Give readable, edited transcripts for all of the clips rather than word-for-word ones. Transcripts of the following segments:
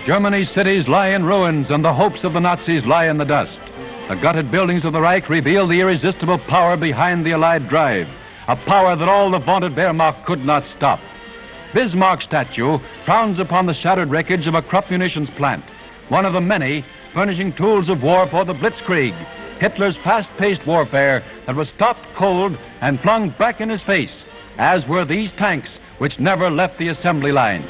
Germany's cities lie in ruins, and the hopes of the Nazis lie in the dust. The gutted buildings of the Reich reveal the irresistible power behind the Allied drive, a power that all the vaunted Wehrmacht could not stop. Bismarck's statue frowns upon the shattered wreckage of a Krupp munitions plant, one of the many furnishing tools of war for the Blitzkrieg, Hitler's fast-paced warfare that was stopped cold and flung back in his face, as were these tanks which never left the assembly line.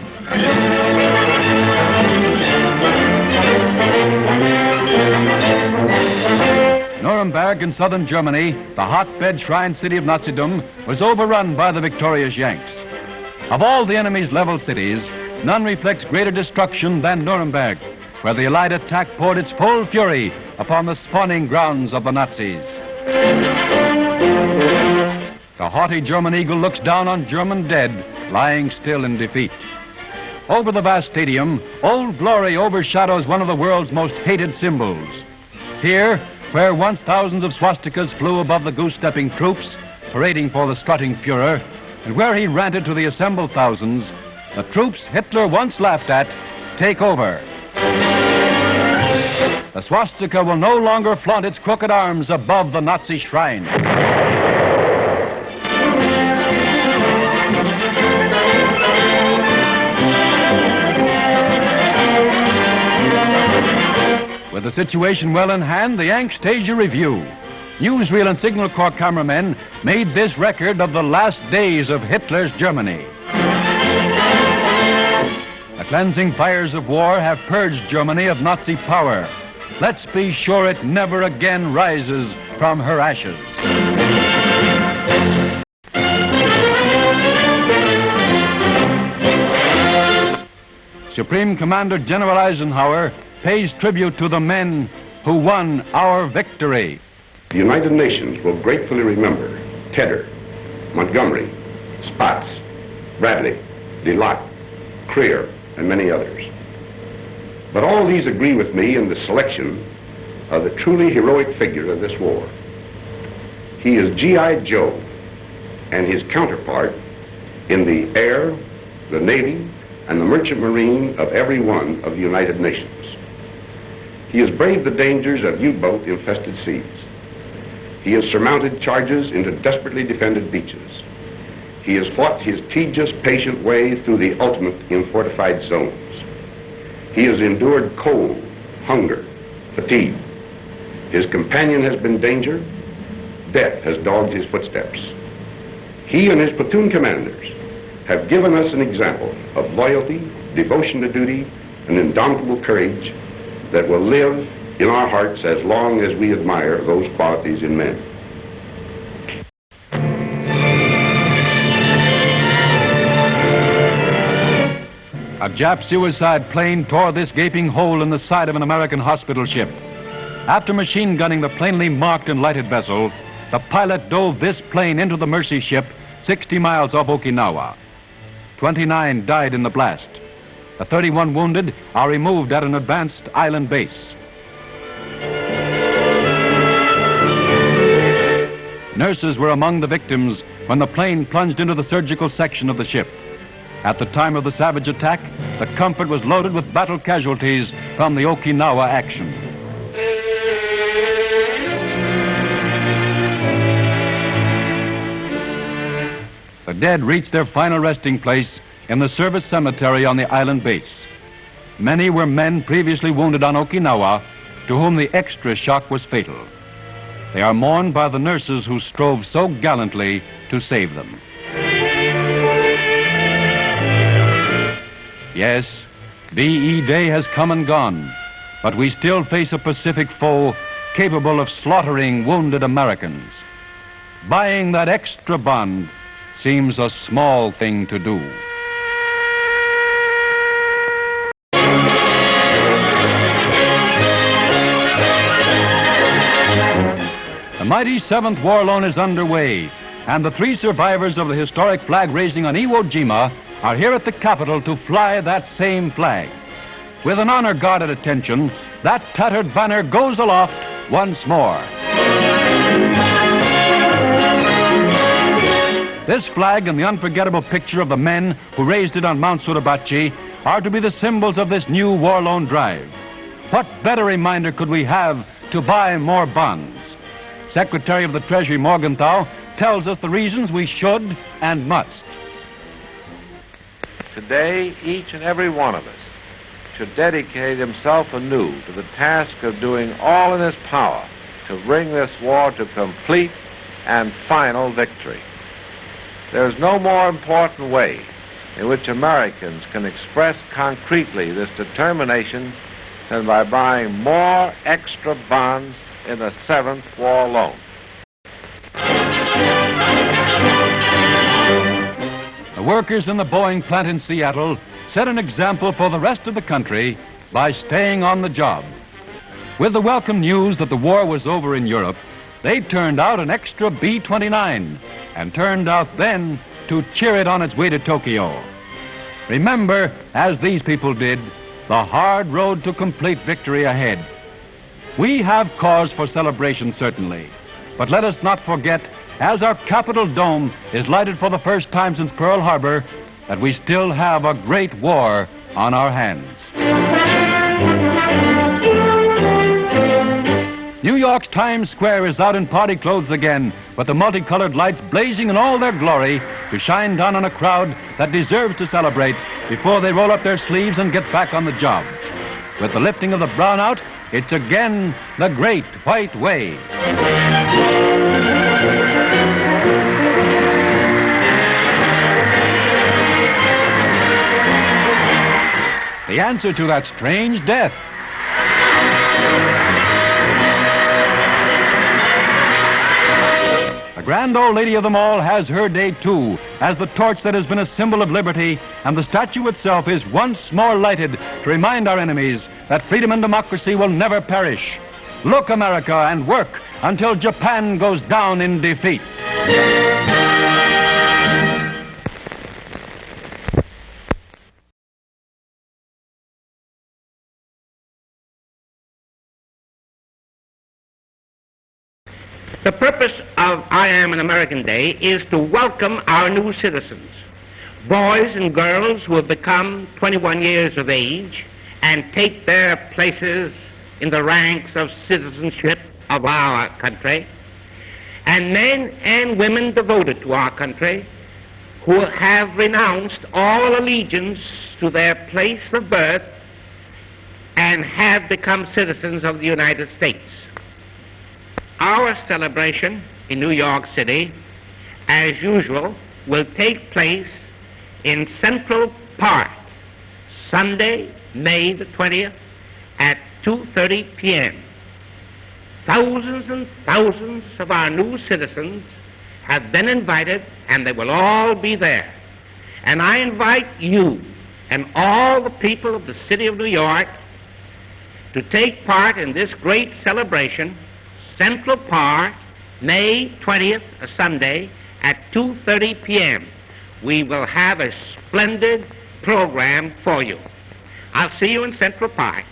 Nuremberg in southern Germany, the hotbed shrine city of Nazidom, was overrun by the victorious Yanks. Of all the enemy's leveled cities, none reflects greater destruction than Nuremberg, where the Allied attack poured its full fury upon the spawning grounds of the Nazis. The haughty German eagle looks down on German dead, lying still in defeat. Over the vast stadium, Old Glory overshadows one of the world's most hated symbols. Here, where once thousands of swastikas flew above the goose-stepping troops, parading for the strutting Fuhrer, and where he ranted to the assembled thousands, the troops Hitler once laughed at take over. The swastika will no longer flaunt its crooked arms above the Nazi shrine. With the situation well in hand, the Yank stage a review. Newsreel and Signal Corps cameramen made this record of the last days of Hitler's Germany. The cleansing fires of war have purged Germany of Nazi power. Let's be sure it never again rises from her ashes. Supreme Commander General Eisenhower pays tribute to the men who won our victory. The United Nations will gratefully remember Tedder, Montgomery, Spaatz, Bradley, Delatte, Creer, and many others. But all these agree with me in the selection of the truly heroic figure of this war. He is G.I. Joe and his counterpart in the air, the Navy, and the merchant marine of every one of the United Nations. He has braved the dangers of U-boat infested seas. He has surmounted charges into desperately defended beaches. He has fought his tedious, patient way through the ultimate in fortified zones. He has endured cold, hunger, fatigue. His companion has been danger. Death has dogged his footsteps. He and his platoon commanders have given us an example of loyalty, devotion to duty, and indomitable courage that will live in our hearts as long as we admire those qualities in men. A Jap suicide plane tore this gaping hole in the side of an American hospital ship. After machine gunning the plainly marked and lighted vessel, the pilot dove this plane into the Mercy ship 60 miles off Okinawa. 29 died in the blast. The 31 wounded are removed at an advanced island base. Nurses were among the victims when the plane plunged into the surgical section of the ship. At the time of the savage attack, the Comfort was loaded with battle casualties from the Okinawa action. The dead reached their final resting place in the service cemetery on the island base. Many were men previously wounded on Okinawa, to whom the extra shock was fatal. They are mourned by the nurses who strove so gallantly to save them. Yes, VE Day has come and gone, but we still face a Pacific foe capable of slaughtering wounded Americans. Buying that extra bond seems a small thing to do. The mighty 7th War Loan is underway, and the 3 survivors of the historic flag raising on Iwo Jima are here at the Capitol to fly that same flag. With an honor guard at attention, that tattered banner goes aloft once more. This flag and the unforgettable picture of the men who raised it on Mount Suribachi are to be the symbols of this new war loan drive. What better reminder could we have to buy more bonds? Secretary of the Treasury Morgenthau tells us the reasons we should and must. Today, each and every one of us should dedicate himself anew to the task of doing all in his power to bring this war to complete and final victory. There is no more important way in which Americans can express concretely this determination than by buying more extra bonds in the 7th War Loan. The workers in the Boeing plant in Seattle set an example for the rest of the country by staying on the job. With the welcome news that the war was over in Europe, they turned out an extra B-29 and turned out then to cheer it on its way to Tokyo. Remember, as these people did, the hard road to complete victory ahead. We have cause for celebration, certainly, but let us not forget, as our Capitol dome is lighted for the first time since Pearl Harbor, that we still have a great war on our hands. New York's Times Square is out in party clothes again, with the multicolored lights blazing in all their glory to shine down on a crowd that deserves to celebrate before they roll up their sleeves and get back on the job. With the lifting of the brownout, it's again the Great White Way. The answer to that strange death. The grand old lady of them all has her day, too, as the torch that has been a symbol of liberty and the statue itself is once more lighted to remind our enemies that freedom and democracy will never perish. Look, America, and work until Japan goes down in defeat. The purpose of I Am an American Day is to welcome our new citizens, boys and girls who have become 21 years of age and take their places in the ranks of citizenship of our country, and men and women devoted to our country who have renounced all allegiance to their place of birth and have become citizens of the United States. Our celebration in New York City, as usual, will take place in Central Park, Sunday, May the 20th, at 2:30 p.m. Thousands and thousands of our new citizens have been invited, and they will all be there. And I invite you and all the people of the city of New York to take part in this great celebration, Central Park, May 20th, a Sunday, at 2:30 p.m. We will have a splendid program for you. I'll see you in Central Park.